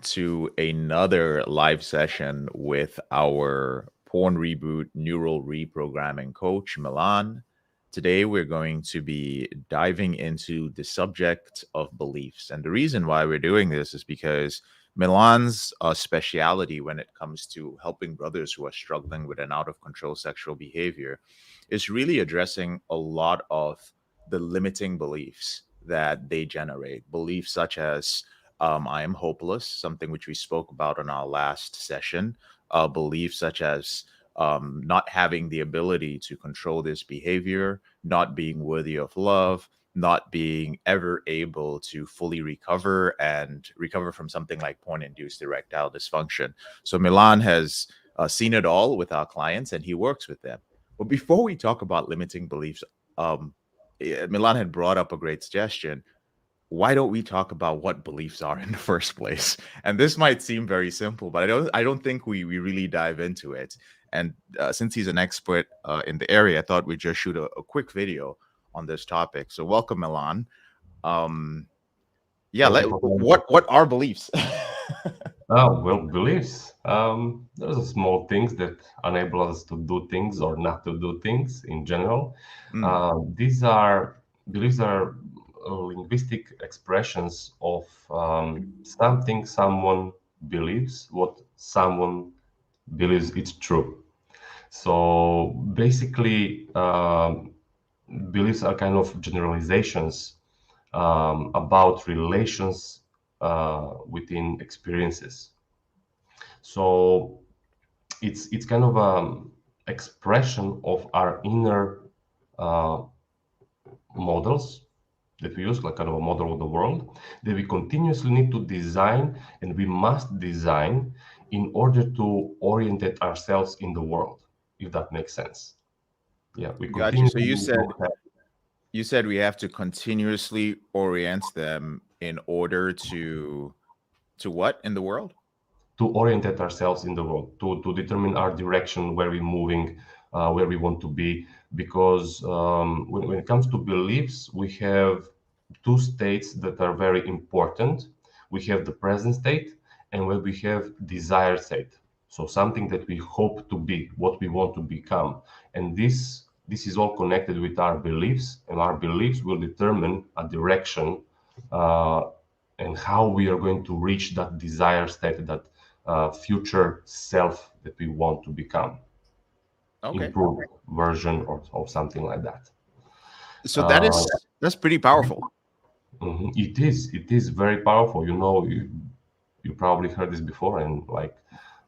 to another live session with our porn reboot neural reprogramming coach, Milan. Today, we're going to be diving into the subject of beliefs. And the reason why we're doing this is because Milan's speciality when it comes to helping brothers who are struggling with an out of control sexual behavior is really addressing a lot of the limiting beliefs that they generate. Beliefs such as I am hopeless, something which we spoke about in our last session. Beliefs such as not having the ability to control this behavior, not being worthy of love, not being ever able to fully recover and recover from something like porn induced erectile dysfunction. So, Milan has seen it all with our clients and he works with them. But before we talk about limiting beliefs, Milan had brought up a great suggestion. Why don't we talk about what beliefs are in the first place? And this might seem very simple, but I don't think we really dive into it. And since he's an expert in the area, I thought we'd just shoot a quick video on this topic. So welcome, Milan. Um, yeah, Thank you for having me. what are beliefs? Well, beliefs. There's a small things that enable us to do things or not to do things in general. Mm, These are beliefs are linguistic expressions of something someone believes, what someone believes it's true. So basically, beliefs are kind of generalizations about relations within experiences. So it's kind of expression of our inner uh, models that we use, like kind of a model of the world that we continuously need to design, and we must design in order to orientate ourselves in the world, if that makes sense. Yeah, we got you. So continuously need to have you said we have to continuously orient them in order to what in the world? to orientate ourselves in the world, to determine our direction, where we're moving, where we want to be. Because when it comes to beliefs, we have two states that are very important. We have the present state and where we have desired state. So something that we hope to be, what we want to become. And this is all connected with our beliefs, and our beliefs will determine a direction uh, and how we are going to reach that desired state, that future self that we want to become, Okay. improved version or something like that. So Uh, that's pretty powerful. it is very powerful. You probably heard this before, and like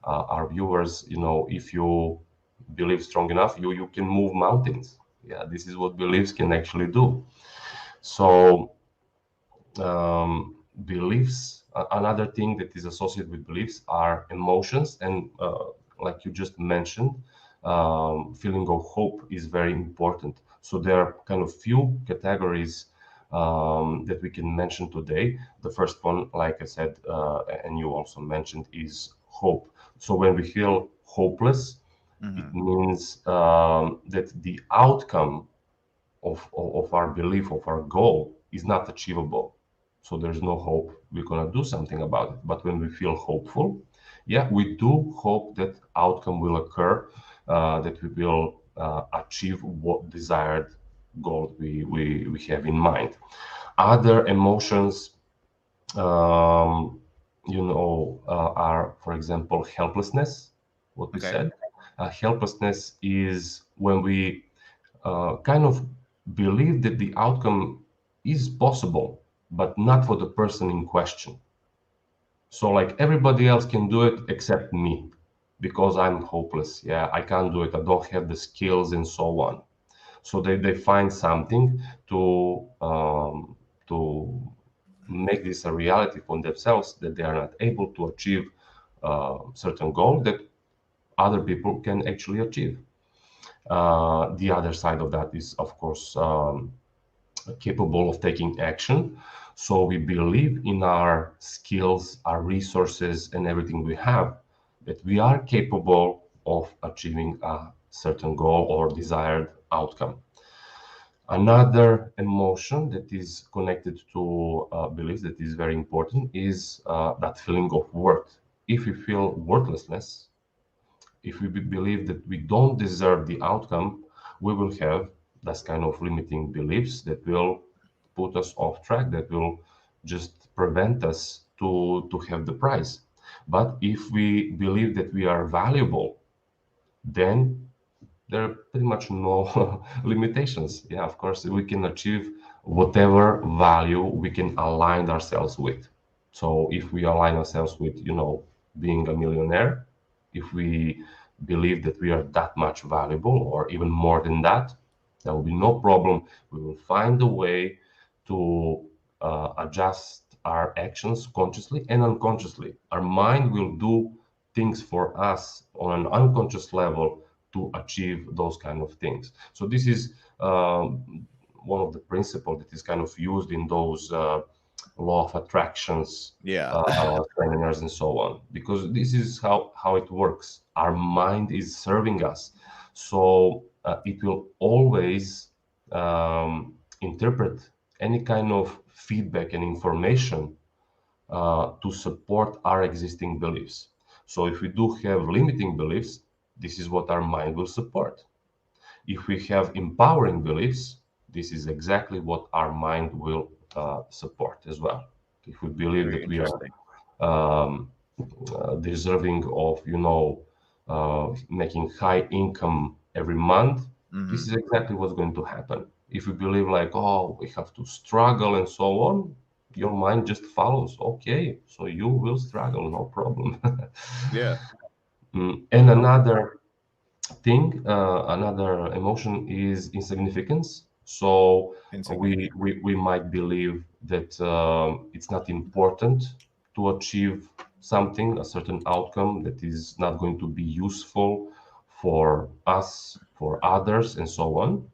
our viewers, if you believe strong enough, you can move mountains. Yeah, this is what beliefs can actually do. So beliefs, another thing that is associated with beliefs are emotions, and like you just mentioned, feeling of hope is very important. So there are kind of few categories that we can mention today. The first one, like I said, and you also mentioned, is hope. So when we feel hopeless, it Hmm. means that the outcome of our belief, of our goal, is not achievable. So there's no hope we're going to do something about it. But when we feel hopeful, yeah, we do hope that outcome will occur, that we will achieve what desired goal we have in mind. Other emotions, um, are, for example, helplessness, what we Okay. said. Helplessness is when we kind of believe that the outcome is possible, but not for the person in question. So, like, everybody else can do it except me because I'm hopeless. Yeah, I can't do it. I don't have the skills and so on. So they find something to make this a reality for themselves, that they are not able to achieve certain goal that other people can actually achieve. The other side of that is, of course, capable of taking action. So we believe in our skills, our resources, and everything we have, that we are capable of achieving a certain goal or desired outcome. Another emotion that is connected to beliefs that is very important is that feeling of worth. If we feel worthlessness, if we believe that we don't deserve the outcome, we will have this kind of limiting beliefs that will put us off track, that will just prevent us to have the prize. But if we believe that we are valuable, then there are pretty much no limitations. Yeah, of course, we can achieve whatever value we can align ourselves with. So if we align ourselves with, being a millionaire, if we believe that we are that much valuable or even more than that, there will be no problem. We will find a way to adjust our actions consciously and unconsciously. Our mind will do things for us on an unconscious level to achieve those kind of things. So this is one of the principles that is kind of used in those law of attractions Yeah. seminars and so on, because this is how it works. Our mind is serving us, so it will always interpret any kind of feedback and information to support our existing beliefs. So if we do have limiting beliefs, this is what our mind will support. If we have empowering beliefs, this is exactly what our mind will support as well. If we believe Very that we are interesting. um, deserving of, making high income every month, this Hmm. is exactly what's going to happen. If we believe like, oh, we have to struggle and so on, your mind just follows. Okay, so you will struggle, no problem. Yeah. And another emotion is insignificance. So we Insignificant. might believe that it's not important to achieve something, a certain outcome that is not going to be useful for us, for others, and so on.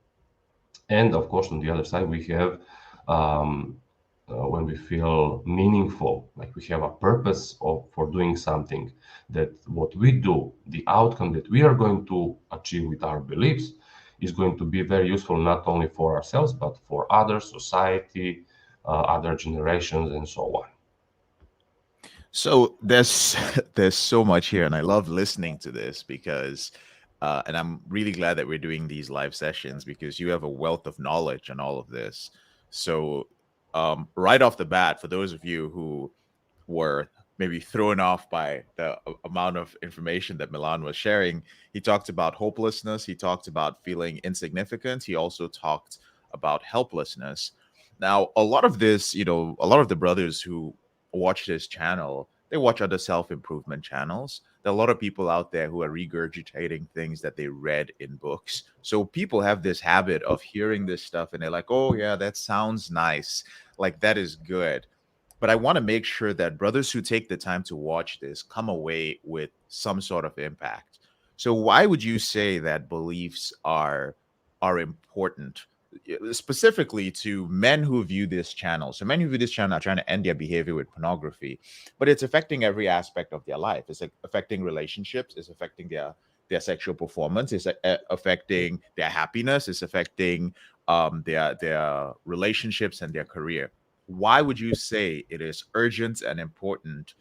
And of course, on the other side, we have um, when we feel meaningful, like we have a purpose for doing something, that what we do, the outcome that we are going to achieve with our beliefs, is going to be very useful not only for ourselves, but for others, society, other generations, and so on. So there's there's so much here, and I love listening to this because, and I'm really glad that we're doing these live sessions because you have a wealth of knowledge on all of this. So, right off the bat, for those of you who were maybe thrown off by the amount of information that Milan was sharing, he talked about hopelessness. He talked about feeling insignificant. He also talked about helplessness. Now, a lot of this, a lot of the brothers who watch this channel, they watch other self improvement channels. There are a lot of people out there who are regurgitating things that they read in books. So people have this habit of hearing this stuff and they're like, oh, yeah, that sounds nice. Like, that is good. But I want to make sure that brothers who take the time to watch this come away with some sort of impact. So why would you say that beliefs are important, specifically to men who view this channel? So men who view this channel are trying to end their behavior with pornography, but it's affecting every aspect of their life. It's like affecting relationships, it's affecting their sexual performance, it's affecting their happiness, it's affecting their relationships and their career. Why would you say it is urgent and important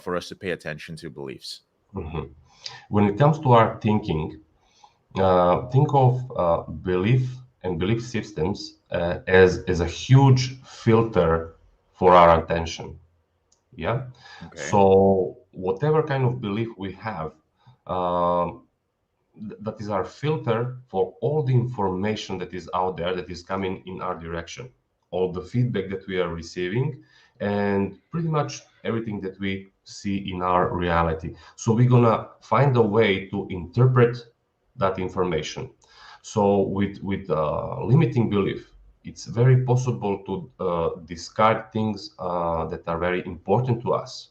for us to pay attention to beliefs? Mhm. When it comes to our thinking, think of belief and belief systems as a huge filter for our attention. Yeah. Okay. So whatever kind of belief we have, um, that is our filter for all the information that is out there that is coming in our direction, all the feedback that we are receiving, and pretty much everything that we see in our reality. So we're gonna find a way to interpret that information. So with limiting belief, it's very possible to discard things that are very important to us,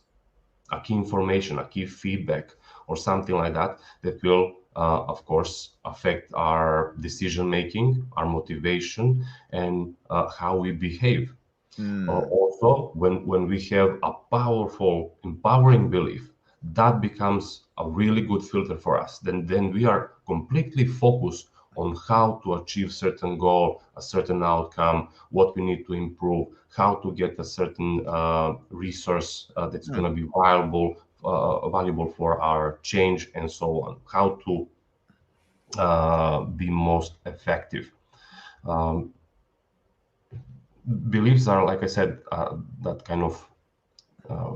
a key information, a key feedback, or something like that, that will, of course, affect our decision making, our motivation, and how we behave. Mm, Also, when we have a powerful, empowering belief, that becomes a really good filter for us. Then we are completely focused on how to achieve certain goal, a certain outcome, what we need to improve, how to get a certain resource that's Hmm. going to be valuable for our change, and so on. How to be most effective. Um, Beliefs are, like I said, that kind of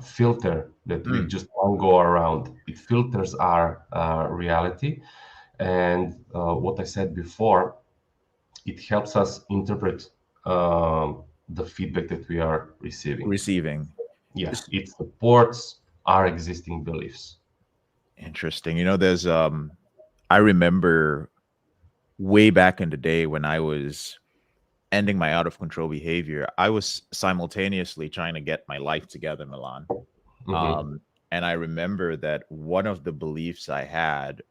filter that we Hmm. just won't go around. It filters our reality. And what I said before, it helps us interpret the feedback that we are receiving. Receiving. Yeah, it supports our existing beliefs. Interesting. There's I remember way back in the day when I was ending my out of control behavior, I was simultaneously trying to get my life together, Milan. Hmm. Um, and I remember that one of the beliefs I had,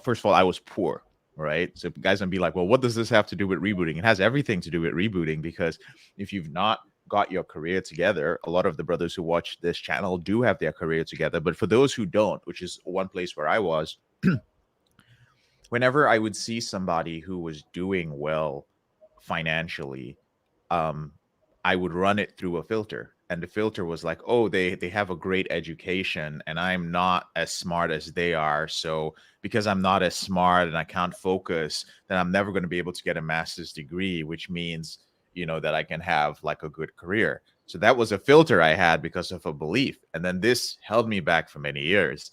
first of all, I was poor, right? So guys gonna be like, well, what does this have to do with rebooting? It has everything to do with rebooting, because if you've not got your career together, a lot of the brothers who watch this channel do have their career together. But for those who don't, which is one place where I was, whenever I would see somebody who was doing well financially, um, I would run it through a filter. And the filter was like, oh, they have a great education and I'm not as smart as they are. So because I'm not as smart and I can't focus, then I'm never going to be able to get a master's degree, which means, that I can have like a good career. So that was a filter I had because of a belief. And then this held me back for many years.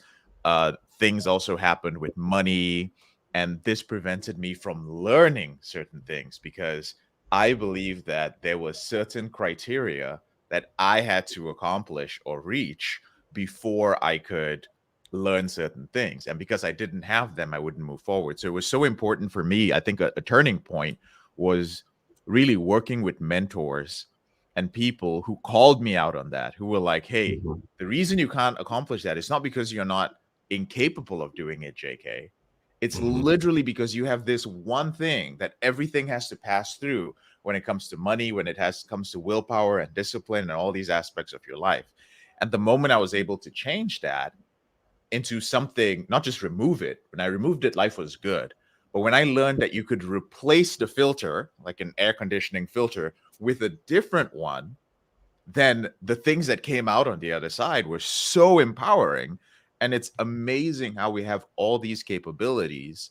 Things also happened with money, and this prevented me from learning certain things because I believe that there was certain criteria that I had to accomplish or reach before I could learn certain things. And because I didn't have them, I wouldn't move forward. So it was so important for me. I think a turning point was really working with mentors and people who called me out on that, who were like, hey, Hmm. the reason you can't accomplish that is not because you're not incapable of doing it, JK. It's Hmm. literally because you have this one thing that everything has to pass through when it comes to money, when it has comes to willpower and discipline and all these aspects of your life. And the moment I was able to change that into something, not just remove it, when I removed it, life was good. But when I learned that you could replace the filter, like an air conditioning filter, with a different one, then the things that came out on the other side were so empowering. And it's amazing how we have all these capabilities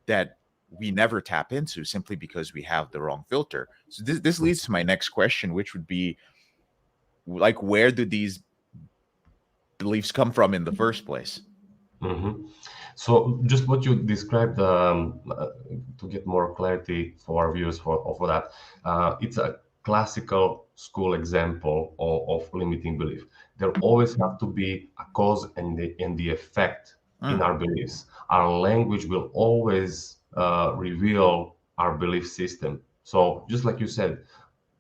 that we never tap into simply because we have the wrong filter. So this leads to my next question, which would be like, where do these beliefs come from in the first place? Hmm. So just what you described, to get more clarity for our viewers for that, it's a classical school example of limiting belief. There always have to be a cause and the effect in Mm, our beliefs. Our language will always reveal our belief system. So just like you said,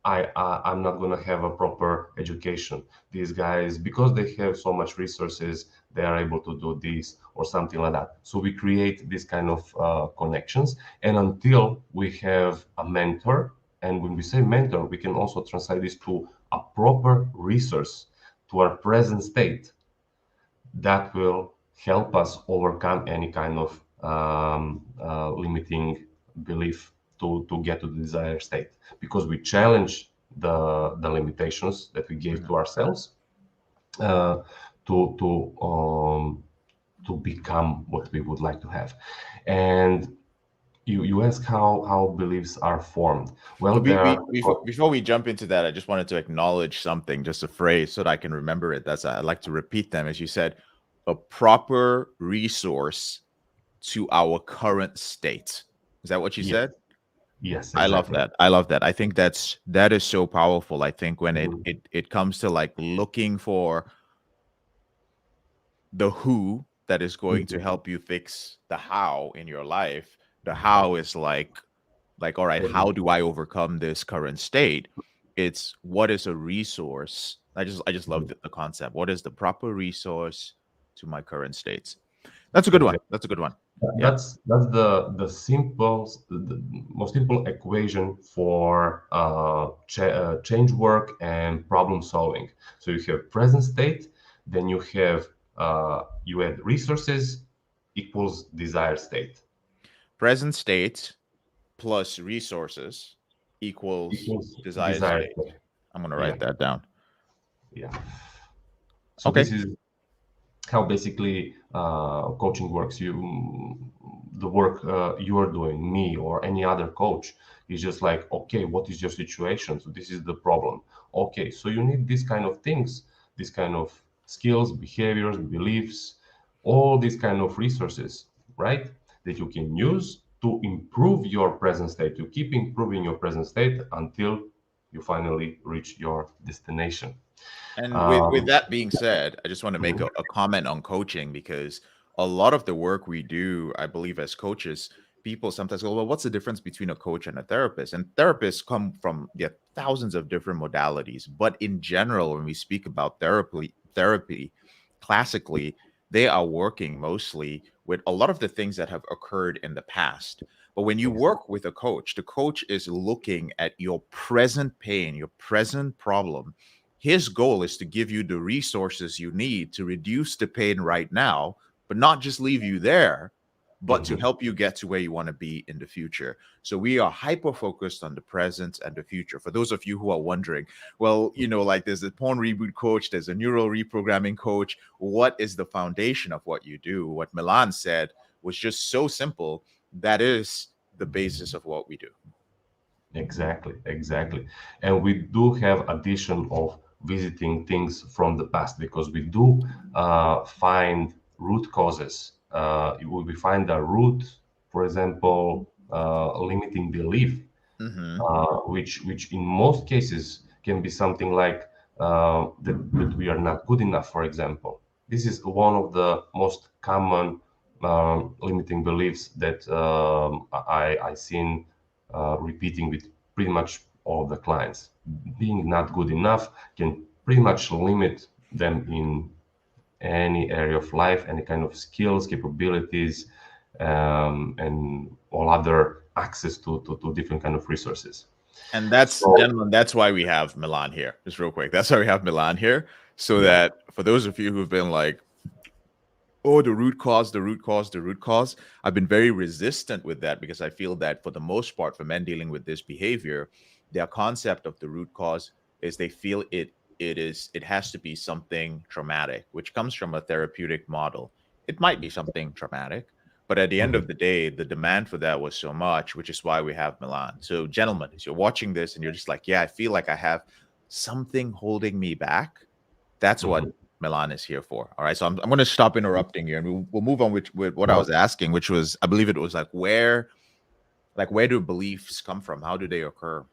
I'm not gonna have a proper education. These guys, because they have so much resources, they are able to do this or something like that. So we create this kind of connections, and until we have a mentor, and when we say mentor, we can also translate this to a proper resource to our present state that will help us overcome any kind of limiting belief to get to the desired state, because we challenge the limitations that we gave mhm. to ourselves, uh, to to um, to become what we would like to have. And you ask how beliefs are formed. So Well, there are. before we jump into that, I just wanted to acknowledge something, just a phrase, so that I can remember it. I'd like to repeat them. As you said, a proper resource to our current state. Is that what you Yes, said? yes, I love exactly. that. I love that. I think that is so powerful. I think when it Mhm, it it comes to like looking for the who that is going to mhm, help you fix the how in your life, the how is like all right, how mhm. do I overcome this current state? It's what is a resource. I just love the concept. What is the proper resource to my current states? That's a good one. Exactly. That's a good one. Yeah. That's the simple, the most simple equation for change work and problem solving. So you have present state, then you add resources equals desired state. Present state plus resources equals equals desired desired. state. I'm going to Yeah, write that down. yeah. So Okay. this is how basically coaching works. The work you are doing, me or any other coach, is just like, okay, what is your situation? So this is the problem. Okay, so you need these kind of things, this kind of skills, behaviors, beliefs, all these kind of resources, right? That you can use to improve your present state, to keep improving your present state until you finally reach your destination. And with Um, that being said, I just want to make mhm, a comment on coaching because a lot of the work we do, I believe, as coaches, people sometimes go, well, what's the difference between a coach and a therapist? And therapists come from thousands of different modalities. But in general, when we speak about therapy, classically, they are working mostly with a lot of the things that have occurred in the past. But when you exactly. work with a coach, the coach is looking at your present pain, your present problem. His goal is to give you the resources you need to reduce the pain right now, but not just leave you there, but to Mhm. help you get to where you want to be in the future. So we are hyper focused on the present and the future. For those of you who are wondering, well, like there's a porn reboot coach, there's a neural reprogramming coach. What is the foundation of what you do? What Milan said was just so simple. That is the basis of what we do. Exactly, exactly. And we do have addition of visiting things from the past because we do find root causes. We find a root, for example, limiting belief, Hmm. which in most cases can be something like that we are not good enough, for example. This is one of the most common limiting beliefs that I seen repeating with pretty much all the clients. Being not good enough can pretty much limit them in any area of life, any kind of skills, capabilities, and all other access to different kind of resources. And that's, So gentlemen, that's why we have Milan here. Just real quick. That's why we have Milan here. So yeah. that for those of you who've been like, oh, the root cause, the root cause, the root cause, I've been very resistant with that because I feel that for the most part, for men dealing with this behavior, their concept of the root cause is they feel it has to be something traumatic, which comes from a therapeutic model. It might be something traumatic, but at the end Mhm. of the day, the demand for that was so much, which is why we have Milan. So, gentlemen, as you're watching this and you're just like, yeah, I feel like I have something holding me back, that's what Mhm. Milan is here for. All right. So I'm going to stop interrupting here and we'll move on with what I No. was asking, which was, I believe it was like where do beliefs come from? How do they occur?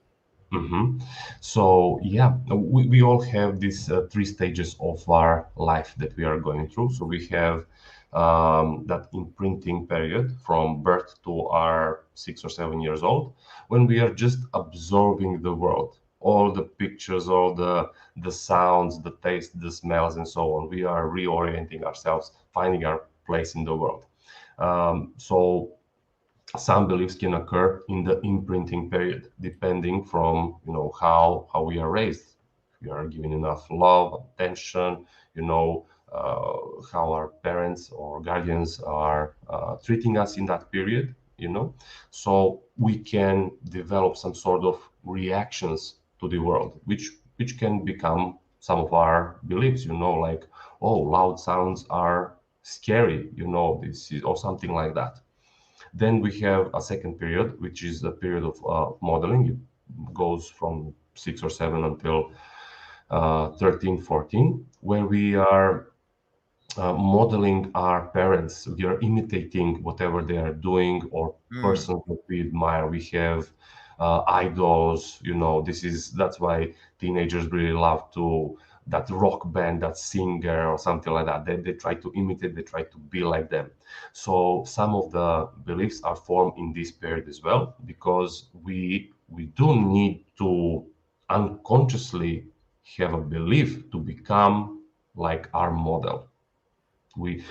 Mhm. So yeah, we all have these three stages of our life that we are going through. So we have that imprinting period from birth to our 6 or 7 years old, when we are just absorbing the world, all the pictures, all the sounds, the taste, the smells, and so on. We are reorienting ourselves, finding our place in the world. So some beliefs can occur in the imprinting period, depending from how we are raised. If we are given enough love, attention, you know how our parents or guardians are treating us in that period. So we can develop some sort of reactions to the world, which can become some of our beliefs. Like, oh, loud sounds are scary. This is, or something like that. Then we have a second period, which is a period of modeling. It goes from 6 or 7 until 13, 14, where we are modeling our parents. We are imitating whatever they are doing or Mm. persons that we admire. We have idols. That's why teenagers really love to that rock band, that singer or something like that. They try to imitate, they try to be like them. So some of the beliefs are formed in this period as well, because we do need to unconsciously have a belief to become like our model. We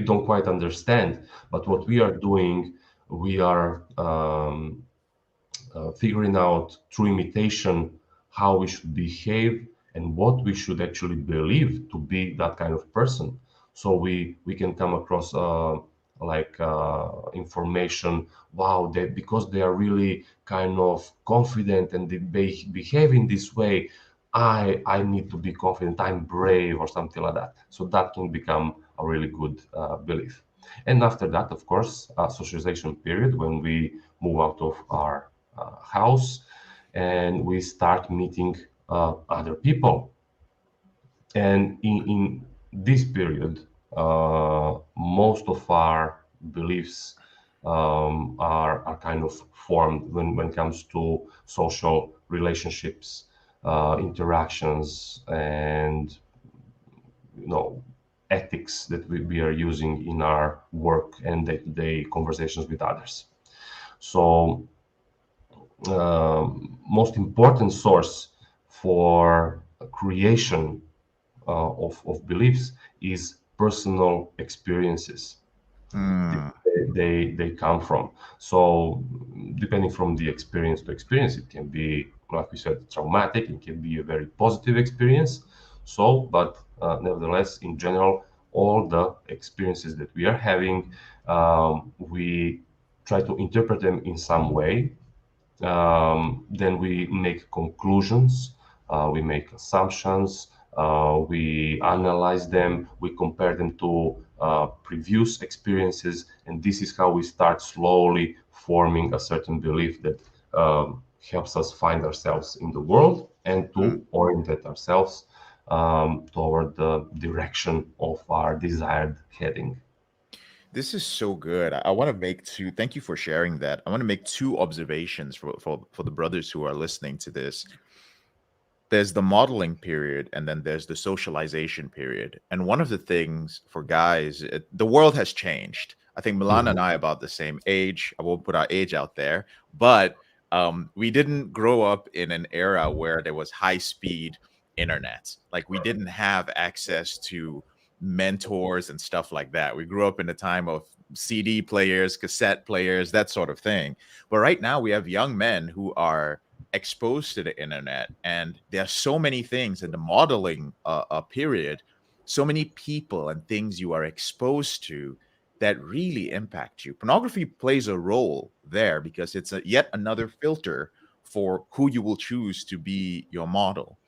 don't quite understand, but what we are doing, we are figuring out through imitation how we should behave and what we should actually believe to be that kind of person. So we can come across like information. Wow, they, because they are really kind of confident and they behave in this way, I need to be confident, I'm brave or something like that. So that can become a really good belief. And after that, of course, socialization period, when we move out of our house and we start meeting other people. And in this period, most of our beliefs are kind of formed when it comes to social relationships, interactions, and ethics that we are using in our work and day-to-day conversations with others. So most important source for creation of beliefs is personal experiences. Mm, They come from. So depending from the experience to experience, it can be, like we said, traumatic. It can be a very positive experience. So, but nevertheless, in general, all the experiences that we are having, we try to interpret them in some way. Then we make conclusions, we make assumptions, we analyze them, we compare them to previous experiences, and this is how we start slowly forming a certain belief that helps us find ourselves in the world and mm. to orientate ourselves toward the direction of our desired heading. This is so good. I want to make two. Thank you for sharing that. I want to make two observations for the brothers who are listening to this. There's the modeling period, and then there's the socialization period. And one of the things for guys, the world has changed. I think Milan and Mhm. I are about the same age. I won't put our age out there, but we didn't grow up in an era where there was high speed internet. Like we didn't have access to mentors and stuff like that. We grew up in a time of CD players, cassette players, that sort of thing. But right now we have young men who are exposed to the internet, and there are so many things in the modeling period, so many people and things you are exposed to that really impact you. Pornography plays a role there because it's yet another filter for who you will choose to be your model.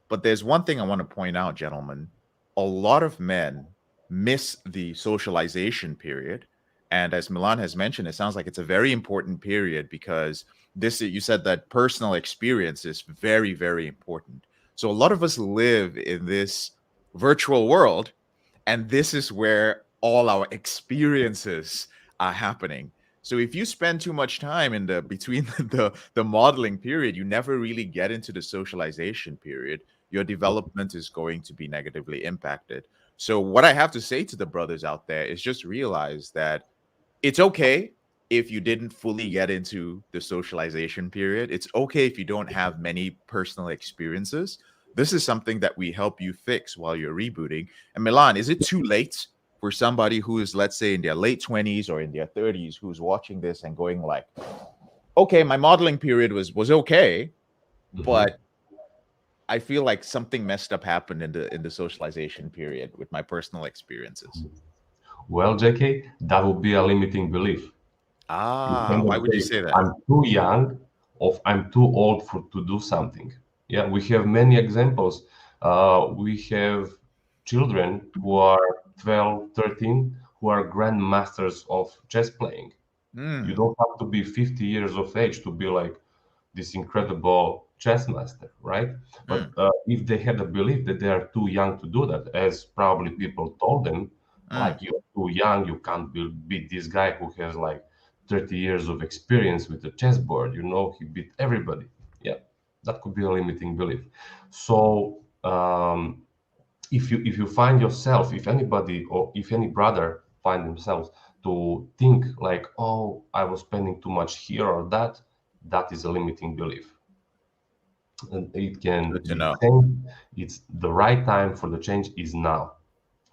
But there's one thing I want to point out, gentlemen. A lot of men miss the socialization period. And as Milan has mentioned, it sounds like it's a very important period because this, you said that personal experience is very, very important. So a lot of us live in this virtual world, and this is where all our experiences are happening. So if you spend too much time in the between the modeling period, you never really get into the socialization period. Your development is going to be negatively impacted. So what I have to say to the brothers out there is just realize that it's okay if you didn't fully get into the socialization period. It's okay if you don't have many personal experiences. This is something that we help you fix while you're rebooting. And Milan, is it too late for somebody who is, let's say, in their late 20s or in their 30s, who's watching this and going like, okay, my modeling period was okay, Mhm. but I feel like something messed up happened in the socialization period with my personal experiences. Well, JK, that would be a limiting belief. You Ah, cannot why would you say say that? I'm too young or I'm too old for to do something. Yeah, we have many examples. We have children who are 12, 13, who are grandmasters of chess playing. You Hmm. don't have to be 50 years of age to be like this incredible chess master, right? But Mm, if they had a belief that they are too young to do that, as probably people told them, mm. like you're too young, you can't beat this guy who has like 30 years of experience with the chessboard. You know, he beat everybody. Yeah, that could be a limiting belief. So if you find yourself, if anybody or if any brother find themselves to think like, oh, I was spending too much here or that, that is a limiting belief, and it can Good to be know. changed. It's the right time for the change is now.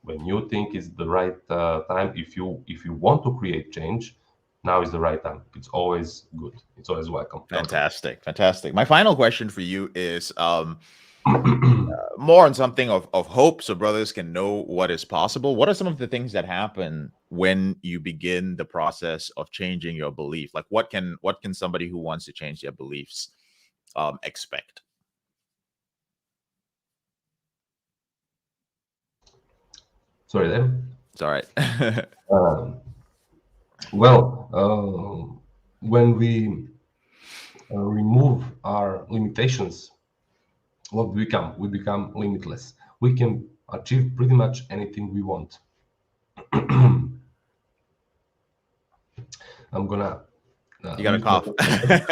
When you think it's the right time, if you want to create change, now is the right time. It's always good, it's always welcome. Fantastic, fantastic. My final question for you is more on something of hope so brothers can know what is possible. What are some of the things that happen when you begin the process of changing your belief? Like what can somebody who wants to change their beliefs expect? Sorry, then. It's all right. Um, well, when we remove our limitations, what we become? We become limitless. We can achieve pretty much anything we want. I'm gonna You got a mute my cough. second.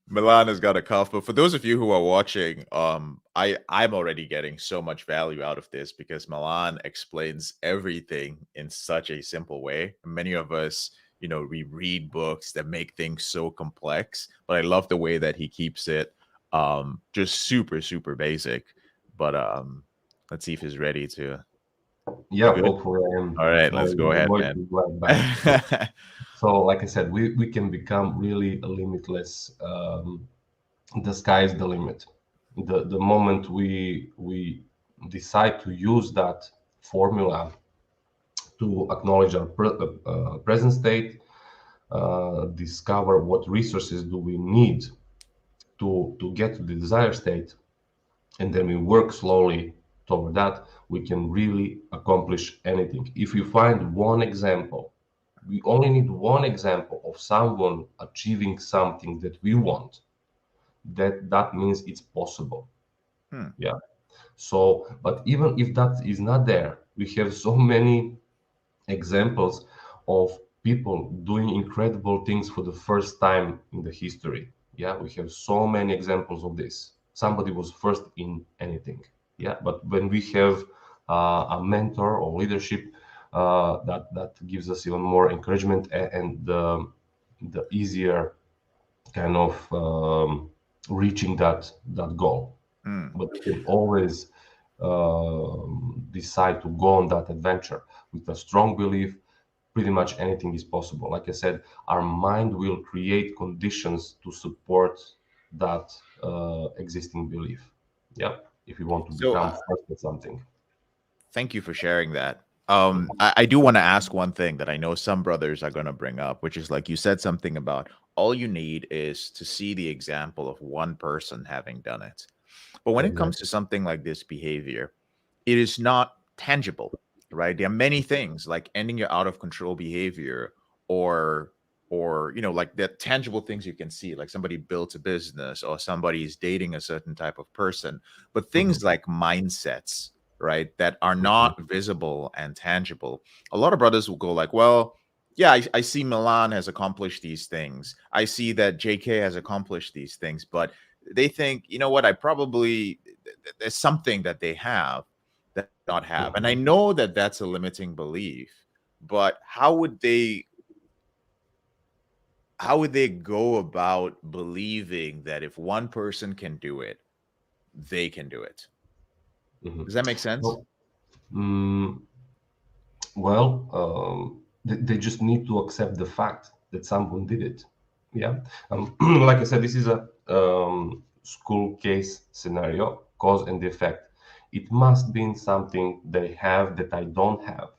Milan has got a cough, but for those of you who are watching, I'm already getting so much value out of this because Milan explains everything in such a simple way. Many of us, we read books that make things so complex, but I love the way that he keeps it just super, super basic. But let's see if he's ready to. You Yeah, good? hopefully I am. All right, My let's go ahead, voice man. is like back. So, like I said, we can become really limitless. The sky is the limit. The moment we decide to use that formula to acknowledge our present state, discover what resources do we need to get to the desired state, and then we work slowly toward that, we can really accomplish anything. If you find one example, we only need one example of someone achieving something that we want, that means it's possible. Hmm. Yeah. So, but even if that is not there, we have so many examples of people doing incredible things for the first time in the history. Yeah, we have so many examples of this. Somebody was first in anything. Yeah, but when we have a mentor or leadership, that gives us even more encouragement, and the easier kind of reaching that goal. Hmm. But we can always decide to go on that adventure with a strong belief. Pretty much anything is possible. Like I said, our mind will create conditions to support that existing belief. Yeah, if we want to So become first at something. thank you for sharing that. I do want to ask one thing that I know some brothers are going to bring up, which is like you said something about all you need is to see the example of one person having done it. But when it comes Exactly. to something like this behavior, it is not tangible, right? There are many things like ending your out of control behavior or like the tangible things you can see, like somebody built a business or somebody is dating a certain type of person, but Mhm. things like mindsets, right, that are Mhm. not visible and tangible. A lot of brothers will go like, well, yeah, I see Milan has accomplished these things. I see that JK has accomplished these things, but they think, you know what, I probably there's something that they have that I not have. And I Mhm. know that that's a limiting belief, but how would they go about believing that if one person can do it, they can do it? Mhm. Does that make sense? Well, mm, well, they just need to accept the fact that someone did it. Yeah. Like I said, this is a school case scenario, cause and effect. It must be something they have that I don't have.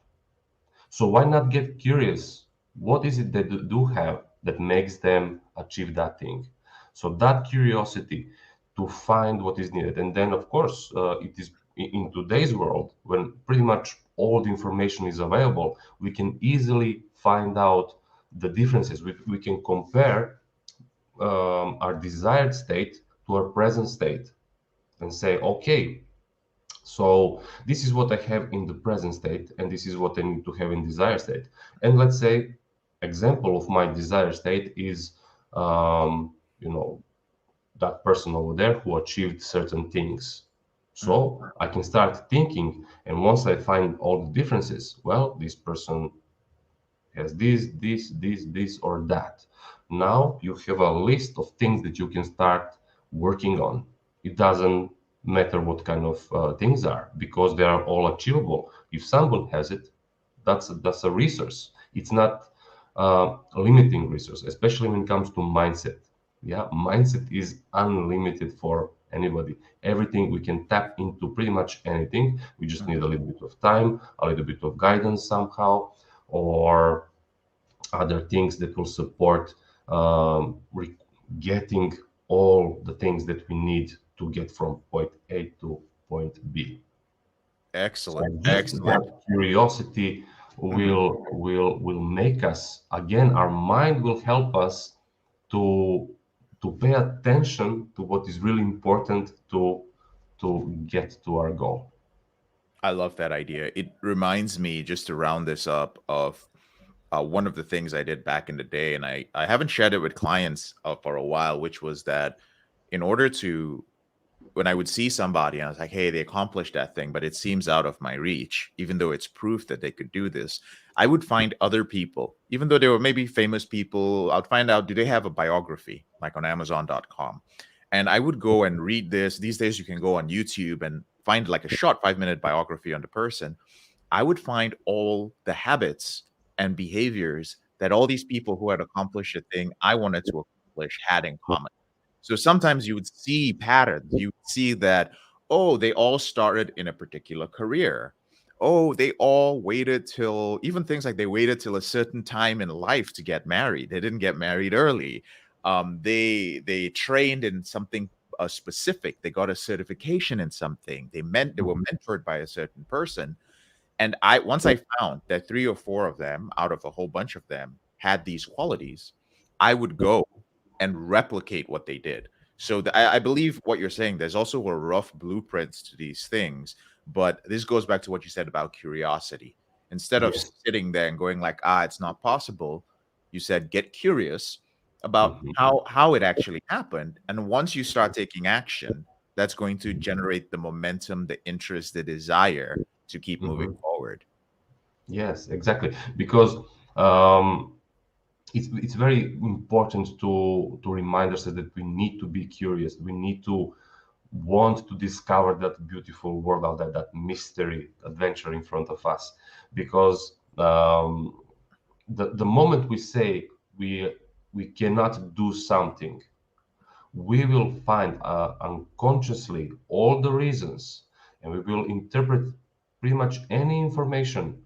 So why not get curious? What is it they do have that makes them achieve that thing? So that curiosity to find what is needed, and then of course it is in today's world when pretty much all the information is available, we can easily find out the differences. We can compare our desired state to our present state and say, okay, so this is what I have in the present state, and this is what I need to have in desired state. And let's say, example of my desired state is, you know, that person over there who achieved certain things. Mm, So I can start thinking, and once I find all the differences, well, this person has this, or that. Now you have a list of things that you can start working on. It doesn't matter what kind of things are because they are all achievable. If someone has it, that's a resource. It's not a limiting resource, especially when it comes to mindset. Yeah, mindset is unlimited for anybody. Everything we can tap into, pretty much anything. We just need a little bit of time, a little bit of guidance somehow, or other things that will support getting all the things that we need to get from point A to point B. So Excellent, that excellent. curiosity Mhm. will make us, again, our mind will help us to pay attention to what is really important to get to our goal. I love that idea. It reminds me, just to round this up, of one of the things I did back in the day, and I haven't shared it with clients for a while, which was that in order to, when I would see somebody and I was like, hey, they accomplished that thing, but it seems out of my reach, even though it's proof that they could do this, I would find other people, even though they were maybe famous people, I'd find out, do they have a biography, like on Amazon.com? And I would go and read this. These days, you can go on YouTube and find like a short 5 minute biography on the person. I would find all the habits and behaviors that all these people who had accomplished a thing I wanted to accomplish had in common. So sometimes you would see patterns. You would see that, oh, they all started in a particular career. Oh, they all waited till, even things like they waited till a certain time in life to get married. They didn't get married early. They trained in something specific. They got a certification in something. They were mentored by a certain person. And I once I found that 3 or 4 of them out of a whole bunch of them had these qualities, I would go and replicate what they did. So I believe what you're saying, there's also a rough blueprints to these things, but this goes back to what you said about curiosity. Instead of Yes. sitting there and going like, "Ah, it's not possible," you said, "Get curious about Mhm. how it actually happened." And once you start taking action, that's going to generate the momentum, the interest, the desire to keep moving Mhm. forward. Yes, exactly. Because um, it's very important to remind us that we need to be curious. We need to want to discover that beautiful world out there, that mystery adventure in front of us. Because the moment we say we cannot do something, we will find unconsciously all the reasons, and we will interpret pretty much any information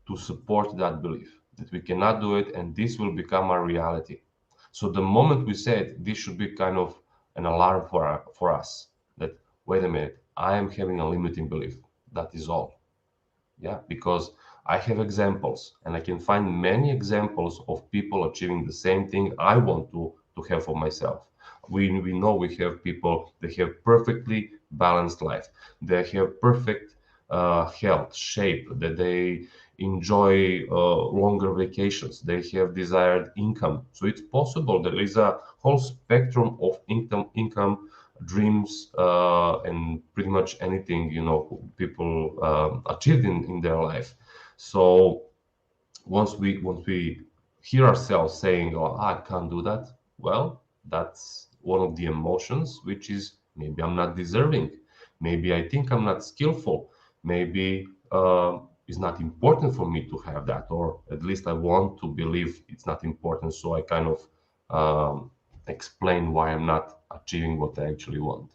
to support that belief that we cannot do it, and this will become our reality. So the moment we say it, this should be kind of an alarm for us that, wait a minute, I am having a limiting belief. That is all. Yeah, because I have examples, and I can find many examples of people achieving the same thing I want to have for myself. We know we have people that have perfectly balanced life. They have perfect health, shape, that they enjoy longer vacations. They have desired income. So it's possible. There is a whole spectrum of income dreams, and pretty much anything people achieved in their life. So once we hear ourselves saying, "Oh, I can't do that," well, that's one of the emotions, which is maybe I'm not deserving, maybe I think I'm not skillful, maybe it's not important for me to have that, or at least I want to believe it's not important, so I kind of explain why I'm not achieving what I actually want.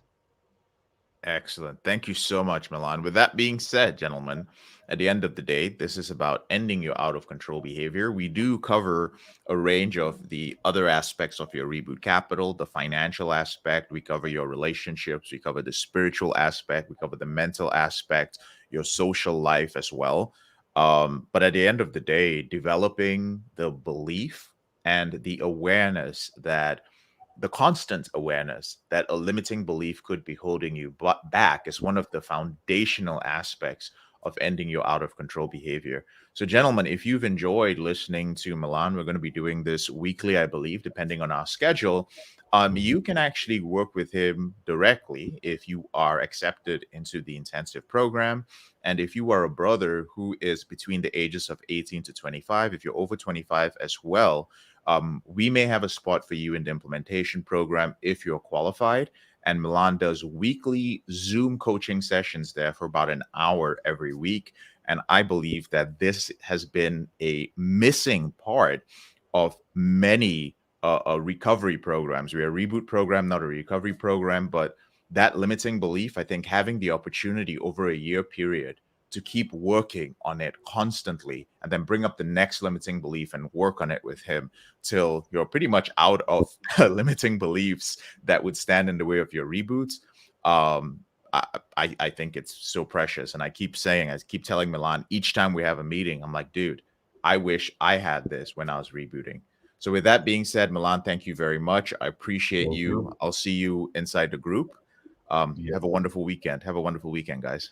Excellent. Thank you so much, Milan. With that being said, gentlemen, at the end of the day, this is about ending your out of control behavior. We do cover a range of the other aspects of your reboot capital, the financial aspect, we cover your relationships, we cover the spiritual aspect, we cover the mental aspect, your social life as well. But at the end of the day, developing the belief and the awareness that the constant awareness that a limiting belief could be holding you back is one of the foundational aspects of ending your out of control behavior. So, gentlemen, if you've enjoyed listening to Milan, we're going to be doing this weekly, I believe, depending on our schedule. You can actually work with him directly if you are accepted into the intensive program. And if you are a brother who is between the ages of 18 to 25, if you're over 25 as well, we may have a spot for you in the implementation program if you're qualified. And Milan does weekly Zoom coaching sessions there for about an hour every week. And I believe that this has been a missing part of many recovery programs. We're a reboot program, not a recovery program, but that limiting belief, I think having the opportunity over a year period to keep working on it constantly and then bring up the next limiting belief and work on it with him till you're pretty much out of limiting beliefs that would stand in the way of your reboots. Um, I think it's so precious. And I keep telling Milan each time we have a meeting, I'm like, dude, I wish I had this when I was rebooting. So with that being said, Milan, thank you very much. I appreciate Thank you. you. I'll see you inside the group. Yeah. Have a wonderful weekend. Have a wonderful weekend, guys.